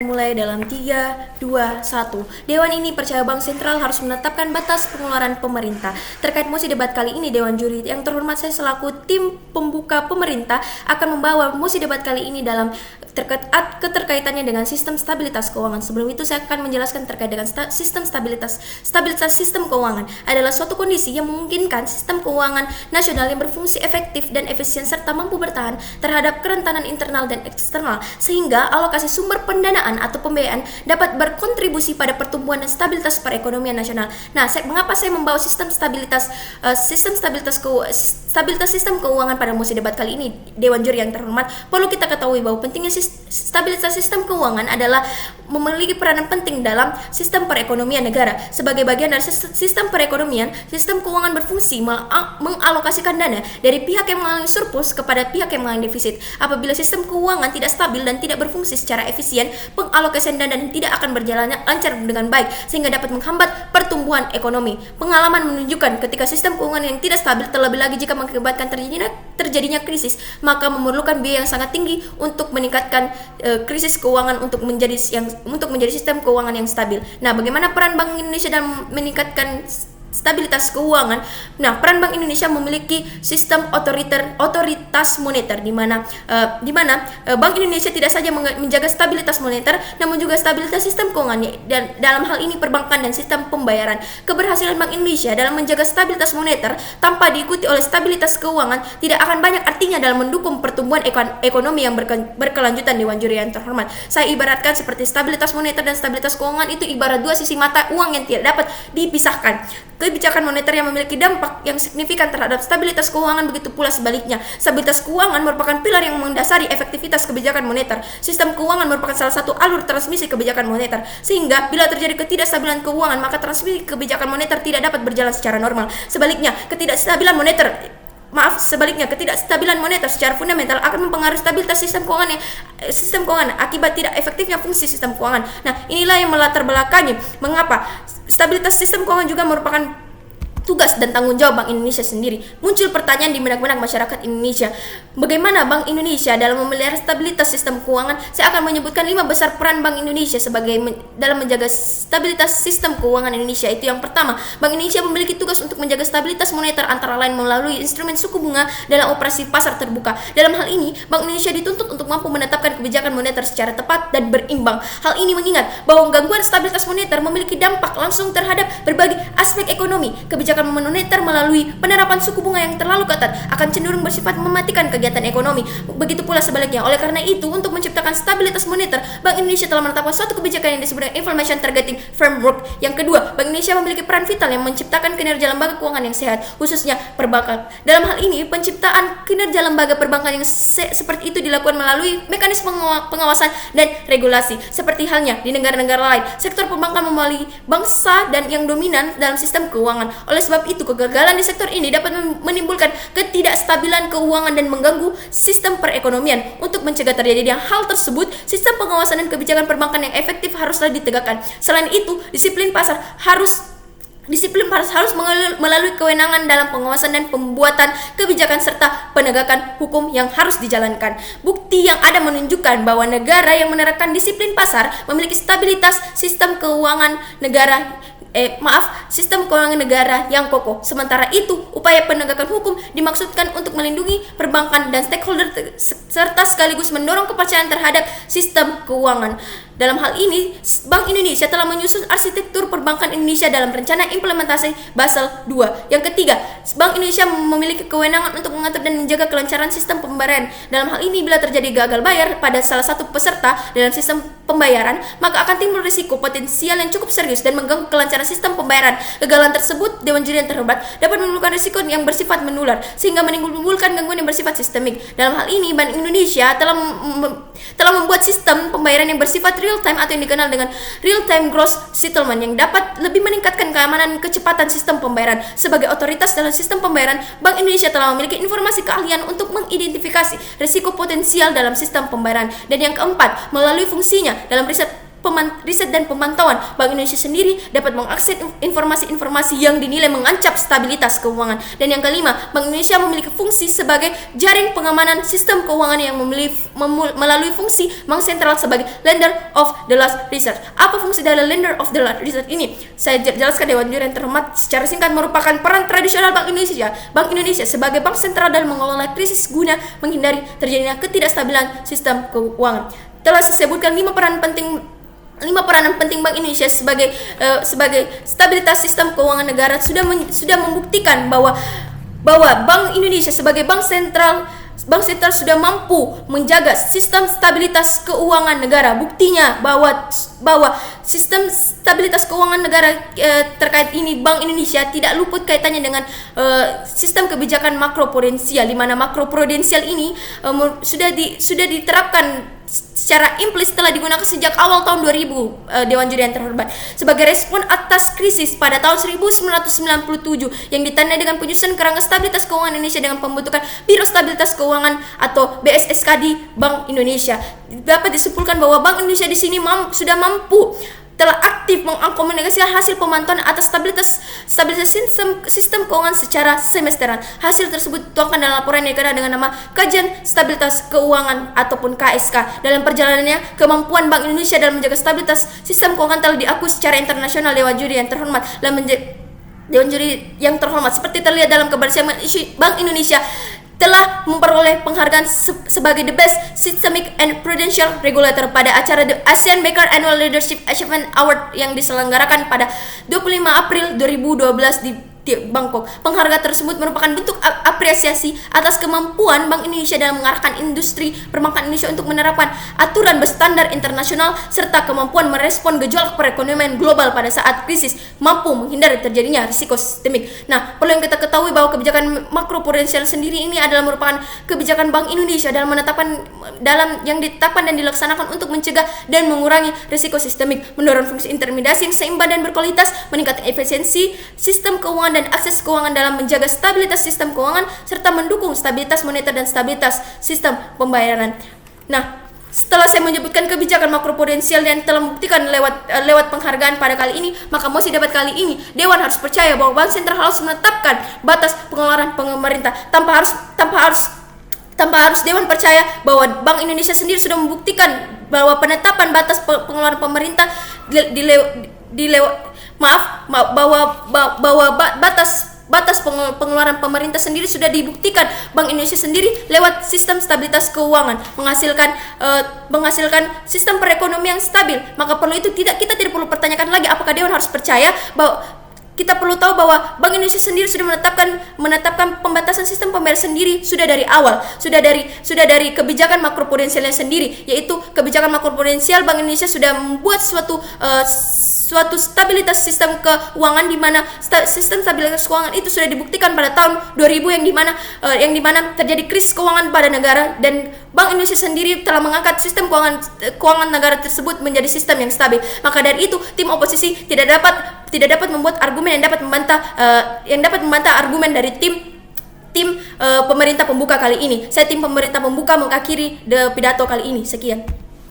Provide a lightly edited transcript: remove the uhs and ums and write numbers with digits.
Mulai dalam 3, 2, 1. Dewan ini percaya Bank Sentral harus menetapkan batas pengeluaran pemerintah. Terkait mosi debat kali ini, Dewan Juri yang terhormat, saya selaku tim pembuka pemerintah akan membawa mosi debat kali ini dalam keterkaitannya dengan sistem stabilitas keuangan. Sebelum itu saya akan menjelaskan terkait dengan sistem stabilitas sistem keuangan adalah suatu kondisi yang memungkinkan sistem keuangan nasional yang berfungsi efektif dan efisien serta mampu bertahan terhadap kerentanan internal dan eksternal, sehingga alokasi sumber pendanaan atau pembiayaan dapat berkontribusi pada pertumbuhan dan stabilitas perekonomian nasional. Nah, mengapa saya membawa stabilitas sistem keuangan pada mosi debat kali ini, Dewan Juri yang terhormat? Perlu kita ketahui bahwa pentingnya stabilitas sistem keuangan adalah memiliki peranan penting dalam sistem perekonomian negara. Sebagai bagian dari sistem perekonomian, sistem keuangan berfungsi mengalokasikan dana dari pihak yang mengalami surplus kepada pihak yang mengalami defisit. Apabila sistem keuangan tidak stabil dan tidak berfungsi secara efisien, pengalokasian dana tidak akan berjalan lancar dengan baik sehingga dapat menghambat pertumbuhan ekonomi. Pengalaman menunjukkan ketika sistem keuangan yang tidak stabil, terlebih lagi jika mengakibatkan terjadinya krisis, maka memerlukan biaya yang sangat tinggi untuk meningkatkan krisis keuangan untuk menjadi sistem keuangan yang stabil. Nah, bagaimana peran Bank Indonesia dalam meningkatkan stabilitas keuangan? Nah, peran Bank Indonesia memiliki sistem otoritas moneter di mana Bank Indonesia tidak saja menjaga stabilitas moneter namun juga stabilitas sistem keuangan, dan dalam hal ini perbankan dan sistem pembayaran. Keberhasilan Bank Indonesia dalam menjaga stabilitas moneter tanpa diikuti oleh stabilitas keuangan tidak akan banyak artinya dalam mendukung pertumbuhan ekonomi yang berkelanjutan. Dewan Juri yang terhormat, saya ibaratkan seperti stabilitas moneter dan stabilitas keuangan itu ibarat dua sisi mata uang yang tidak dapat dipisahkan. Kebijakan moneter yang memiliki dampak yang signifikan terhadap stabilitas keuangan, begitu pula sebaliknya. Stabilitas keuangan merupakan pilar yang mendasari efektivitas kebijakan moneter. Sistem keuangan merupakan salah satu alur transmisi kebijakan moneter, sehingga bila terjadi ketidakstabilan keuangan, maka transmisi kebijakan moneter tidak dapat berjalan secara normal. Sebaliknya, ketidakstabilan moneter secara fundamental akan mempengaruhi stabilitas sistem keuangan akibat tidak efektifnya fungsi sistem keuangan. Nah, inilah yang melatar belakangi mengapa stabilitas sistem keuangan juga merupakan tugas dan tanggung jawab Bank Indonesia sendiri. Muncul pertanyaan di benak-benak masyarakat Indonesia, bagaimana Bank Indonesia dalam memelihara stabilitas sistem keuangan? Saya akan menyebutkan 5 besar peran Bank Indonesia dalam menjaga stabilitas sistem keuangan Indonesia. Itu yang pertama, Bank Indonesia memiliki tugas untuk menjaga stabilitas moneter antara lain melalui instrumen suku bunga dalam operasi pasar terbuka. Dalam hal ini, Bank Indonesia dituntut untuk mampu menetapkan kebijakan moneter secara tepat dan berimbang. Hal ini mengingat bahwa gangguan stabilitas moneter memiliki dampak langsung terhadap berbagai aspek ekonomi. Kebijakan moneter melalui penerapan suku bunga yang terlalu ketat akan cenderung bersifat mematikan kegiatan ekonomi. Begitu pula sebaliknya. Oleh karena itu, untuk menciptakan stabilitas moneter, Bank Indonesia telah menetapkan suatu kebijakan yang disebut dengan Inflation Targeting Framework. Yang kedua, Bank Indonesia memiliki peran vital yang menciptakan kinerja lembaga keuangan yang sehat, khususnya perbankan. Dalam hal ini, penciptaan kinerja lembaga perbankan yang seperti itu dilakukan melalui mekanisme pengawasan dan regulasi. Seperti halnya di negara-negara lain, sektor perbankan memiliki bangsa dan yang dominan dalam sistem keuangan. Oleh sebab itu, kegagalan di sektor ini dapat menimbulkan ketidakstabilan keuangan dan mengganggu sistem perekonomian. Untuk mencegah terjadinya hal tersebut, sistem pengawasan dan kebijakan perbankan yang efektif haruslah ditegakkan. Selain itu, disiplin pasar harus melalui kewenangan dalam pengawasan dan pembuatan kebijakan serta penegakan hukum yang harus dijalankan. Bukti yang ada menunjukkan bahwa negara yang menerapkan disiplin pasar memiliki stabilitas sistem keuangan negara yang kokoh. Sementara itu, upaya penegakan hukum dimaksudkan untuk melindungi perbankan dan stakeholder serta sekaligus mendorong kepercayaan terhadap sistem keuangan. Dalam hal ini, Bank Indonesia telah menyusun arsitektur perbankan Indonesia dalam rencana implementasi Basel II. Yang ketiga, Bank Indonesia memiliki kewenangan untuk mengatur dan menjaga kelancaran sistem pembayaran. Dalam hal ini, bila terjadi gagal bayar pada salah satu peserta dalam sistem pembayaran, maka akan timbul risiko potensial yang cukup serius dan mengganggu kelancaran sistem pembayaran. Kegagalan tersebut, Dewan Juri yang terhormat, dapat menimbulkan risiko yang bersifat menular sehingga menimbulkan gangguan yang bersifat sistemik. Dalam hal ini, Bank Indonesia telah membuat sistem pembayaran yang bersifat real time atau yang dikenal dengan real time gross settlement yang dapat lebih meningkatkan keamanan dan kecepatan sistem pembayaran. Sebagai otoritas dalam sistem pembayaran, Bank Indonesia telah memiliki informasi keahlian untuk mengidentifikasi risiko potensial dalam sistem pembayaran. Dan yang keempat, melalui fungsinya dalam riset riset dan pemantauan, Bank Indonesia sendiri dapat mengakses informasi-informasi yang dinilai mengancam stabilitas keuangan. Dan yang kelima, Bank Indonesia memiliki fungsi sebagai jaring pengamanan sistem keuangan yang melalui fungsi Bank Sentral sebagai lender of the last resort. Apa fungsi dari lender of the last resort ini? Saya jelaskan Dewan Juri yang terhormat. Secara singkat, merupakan peran tradisional Bank Indonesia. Bank Indonesia sebagai bank sentral dalam mengelola krisis guna menghindari terjadinya ketidakstabilan sistem keuangan. Telah saya sebutkan 5 peranan penting Bank Indonesia sebagai stabilitas sistem keuangan negara sudah membuktikan bahwa Bank Indonesia sebagai bank sentral sudah mampu menjaga sistem stabilitas keuangan negara. Buktinya bahwa sistem stabilitas keuangan negara terkait ini Bank Indonesia tidak luput kaitannya dengan sistem kebijakan makroprudensial, di mana makroprudensial ini sudah diterapkan secara implis, telah digunakan sejak awal tahun 2000 Dewan Juri yang terhormat sebagai respon atas krisis pada tahun 1997 yang ditandai dengan penyusunan kerangka stabilitas keuangan Indonesia dengan pembentukan Biro Stabilitas Keuangan atau BSSK di Bank Indonesia. Dapat disimpulkan bahwa Bank Indonesia di sini sudah mampu telah aktif mengkomunikasikan hasil pemantauan atas stabilitas sistem keuangan secara semesteran. Hasil tersebut dituangkan dalam laporan yang dikenal dengan nama Kajian Stabilitas Keuangan ataupun KSK. Dalam perjalanannya, kemampuan Bank Indonesia dalam menjaga stabilitas sistem keuangan telah diakui secara internasional Dewan Juri yang terhormat. Dewan Juri yang terhormat, seperti terlihat dalam keberhasilan Bank Indonesia telah memperoleh penghargaan sebagai the best systemic and prudential regulator pada acara The ASEAN Banker Annual Leadership Achievement Award yang diselenggarakan pada 25 April 2012 di Bangkok. Penghargaan tersebut merupakan bentuk apresiasi atas kemampuan Bank Indonesia dalam mengarahkan industri perbankan Indonesia untuk menerapkan aturan berstandar internasional serta kemampuan merespon gejolak perekonomian global pada saat krisis, mampu menghindari terjadinya risiko sistemik. Nah, perlu yang kita ketahui bahwa kebijakan makroprudensial sendiri ini adalah merupakan kebijakan Bank Indonesia yang ditetapkan dan dilaksanakan untuk mencegah dan mengurangi risiko sistemik, mendorong fungsi intermediasi yang seimbang dan berkualitas, meningkatkan efisiensi sistem keuangan dan akses keuangan dalam menjaga stabilitas sistem keuangan serta mendukung stabilitas moneter dan stabilitas sistem pembayaran. Nah, setelah saya menyebutkan kebijakan makroprudensial yang telah membuktikan lewat penghargaan pada kali ini, maka mosi debat kali ini Dewan harus percaya bahwa Bank Sentral harus menetapkan batas pengeluaran pemerintah. Tanpa harus Dewan percaya bahwa Bank Indonesia sendiri sudah membuktikan bahwa penetapan batas pengeluaran pemerintah bahwa batas pengeluaran pemerintah sendiri sudah dibuktikan Bank Indonesia sendiri lewat sistem stabilitas keuangan menghasilkan sistem perekonomian yang stabil. Maka perlu itu kita tidak perlu pertanyakan lagi apakah Dewan harus percaya bahwa kita perlu tahu bahwa Bank Indonesia sendiri sudah menetapkan pembatasan sistem pembayaran sendiri sudah dari awal, sudah dari kebijakan makroprudensialnya sendiri, yaitu kebijakan makroprudensial Bank Indonesia sudah membuat suatu stabilitas sistem keuangan di mana sistem stabilitas keuangan itu sudah dibuktikan pada tahun 2000 yang dimana terjadi krisis keuangan pada negara, dan Bank Indonesia sendiri telah mengangkat sistem keuangan negara tersebut menjadi sistem yang stabil. Maka dari itu tim oposisi tidak dapat membuat argumen yang dapat membantah argumen dari tim pemerintah pembuka kali ini. Saya tim pemerintah pembuka mengakhiri pidato kali ini. Sekian.